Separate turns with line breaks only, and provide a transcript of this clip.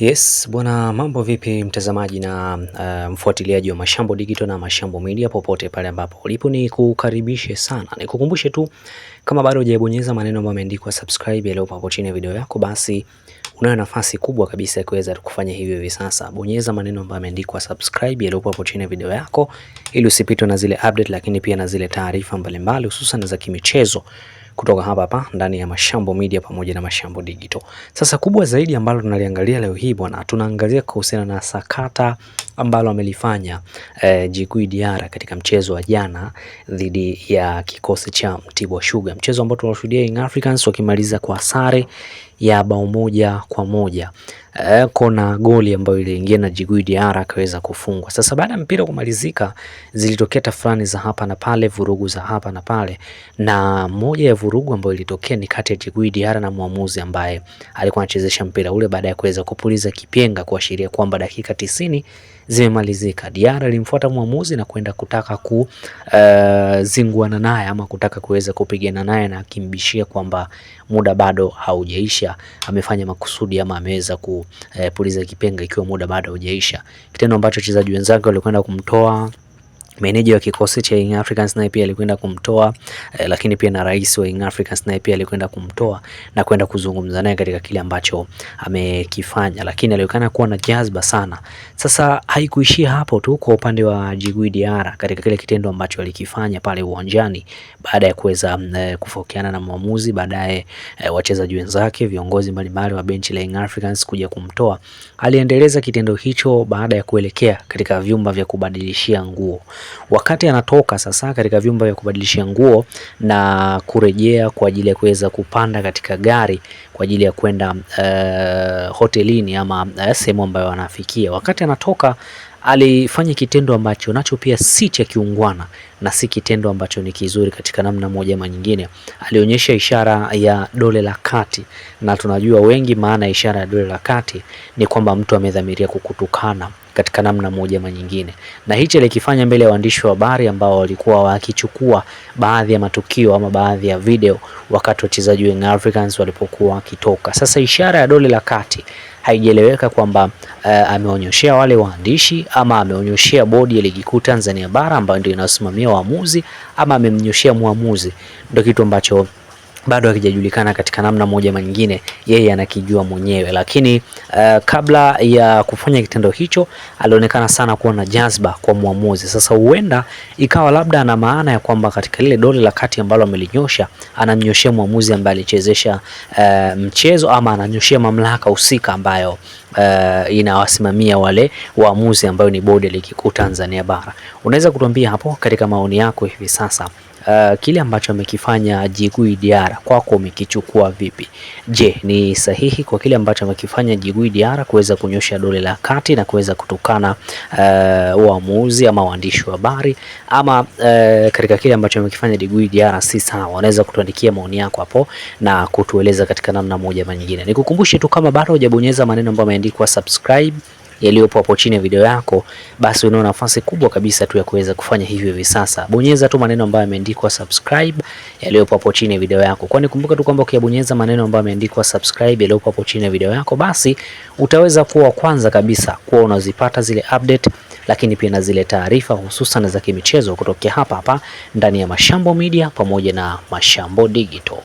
Yes, bwana mambo vipi mtazamaji na mfuatiliaji wa Mashambo Digital na Mashambo Media popote pale ambapo ulipo, ni kukaribishe sana. Nikukumbushe tu kama bado hujabonyeza maneno ambayo yameandikwa subscribe yaliyopo hapo chini ya video yako, basi unayo nafasi kubwa kabisa ya kuweza kufanya hivyo hivi sasa. Bonyeza maneno ambayo yameandikwa subscribe yaliyopo hapo chini ya video yako ili usipitwe na zile update, lakini pia na zile taarifa mbalimbali hususan za kimichezo kutoka hapa ndani ya Mashambo Media pamoja na Mashambo Digital. Sasa kubwa zaidi ambalo tunaliangalia leo hii bwana, tunaangalia kuhusiana na sakata ambalo amelifanya Djigui Diarra katika mchezo wa jana dhidi ya kikosi cha Mtibwa Sugar, mchezo ambao tunashuhudia Young Africans wakimaliza kwa sare ya bao 1-1. Kuna goli ambayo iliingia na Djigui Diarra akaweza kufungwa. Sasa baada ya mpira kumalizika, zilitokea tafrani za hapa na pale, vurugu za hapa na pale, na moja ya vurugu ambayo ilitokea ni kati ya Djigui Diarra na muamuzi ambaye alikuwa anachezesha mpira ule, baada ya kuweza kupuliza kipenga kuashiria kwamba dakika 90 zimemalizika. Diarra alimfuata muamuzi na kwenda kutaka kuzinguana naye ama kutaka kuweza kupigana naye, na akimbishia kwamba muda bado haujaisha, amefanya makusudi ama ameweza kupuliza kipenga ikiwa muda bado haujaisha, kitendo ambacho wachezaji wenzake walikwenda kumtoa. Meneja wa kikosi cha Young Africans naye pia alikwenda kumtoa, lakini pia na rais wa Young Africans naye pia alikwenda kumtoa na kwenda kuzungumza naye katika kile ambacho amekifanya, lakini alionekana kuwa na jazba sana. Sasa haikuishia hapo tu kwa upande wa Djigui Diarra katika kile kitendo ambacho alikifanya pale uwanjani, baada ya kuweza kufokeana na muamuzi, baadaye wachezaji wenzake, viongozi mbalimbali wa benchi la Young Africans kuja kumtoa. Aliendeleza kitendo hicho baada ya kuelekea katika vyumba vya kubadilishia nguo. Wakati anatoka sasa katika vyumba vya kubadilishia nguo na kurejea kwa ajili ya kuweza kupanda katika gari kwa ajili ya kwenda hotelini ama sehemu ambayo anafikia, wakati anatoka alifanya kitendo ambacho nacho pia si cha kiungwana na si kitendo ambacho ni kizuri katika namna moja ama nyingine. Alionyesha ishara ya dole la kati, na tunajua wengi maana ya ishara ya dole la kati ni kwamba mtu amedhamiria kukutukana katika namna moja ama nyingine, na hicho alikifanya mbele ya waandishi wa habari ambao walikuwa wakichukua baadhi ya matukio ama baadhi ya video wakati wachezaji wa Young Africans walipokuwa wakitoka. Sasa ishara ya dole la kati haijaeleweka kwamba ameonyoshea wale waandishi ama ameonyoshea bodi ya ligi kuu Tanzania bara ambayo ndio inasimamia waamuzi, ama amemnyoshea muamuzi, ndio kitu ambacho bado hakijajulikana katika namna moja ama nyingine, yeye anakijua mwenyewe. Lakini kabla ya kufanya kitendo hicho alionekana sana kuwa na jazba kwa muamuzi. Sasa huenda ikawa labda ana maana ya kwamba katika lile dole la kati ambalo amelinyosha, anamnyoshia muamuzi ambaye alichezesha mchezo, ama ananyoshia mamlaka husika ambayo inawasimamia wale waamuzi ambayo ni bodi ya ligi kuu Tanzania bara. Unaweza kutuambia hapo katika maoni yako hivi sasa, kile ambacho amekifanya Djigui Diarra kwako umekichukua vipi? Je, ni sahihi kwa kile ambacho amekifanya Djigui Diarra kuweza kunyosha dole la kati na kuweza kutukana waamuzi ama waandishi wa habari, ama katika kile ambacho amekifanya Djigui Diarra si sawa? Unaweza kutuandikia maoni yako hapo na kutueleza katika namna moja ama nyingine. Nikukumbushe tu kama bado hujabonyeza maneno ambayo yameandikwa subscribe yaliyopo hapo chini ya video yako, basi una nafasi kubwa kabisa tu ya kuweza kufanya hivyo hivi sasa. Bonyeza tu maneno ambayo yameandikwa subscribe yaliyopo hapo chini ya video yako, kwani kumbuka tu kwamba ukibonyeza maneno ambayo yameandikwa subscribe yaliyopo hapo chini ya video yako, basi utaweza kuwa kwanza kabisa kuwa unazipata zile update, lakini pia na zile taarifa hususan za kimichezo kutokea hapa ndani ya Mashambo Media pamoja na Mashambo Digital.